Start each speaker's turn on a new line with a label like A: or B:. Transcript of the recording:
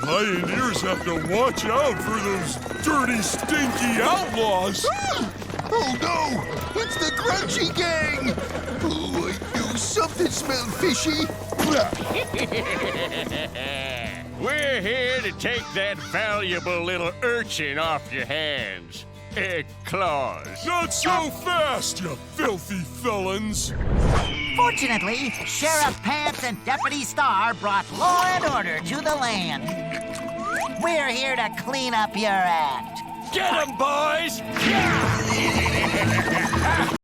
A: pioneers have to watch out for those dirty, stinky outlaws.
B: Oh no! It's the Grungy Gang! Oh, I knew something smelled fishy.
C: We're here to take that valuable little urchin off your hands. Claws.
A: Not so fast, you filthy felons.
D: Fortunately, Sheriff Pants and Deputy Star brought law and order to the land. We're here to clean up your act.
C: Get 'em, boys! Yeah!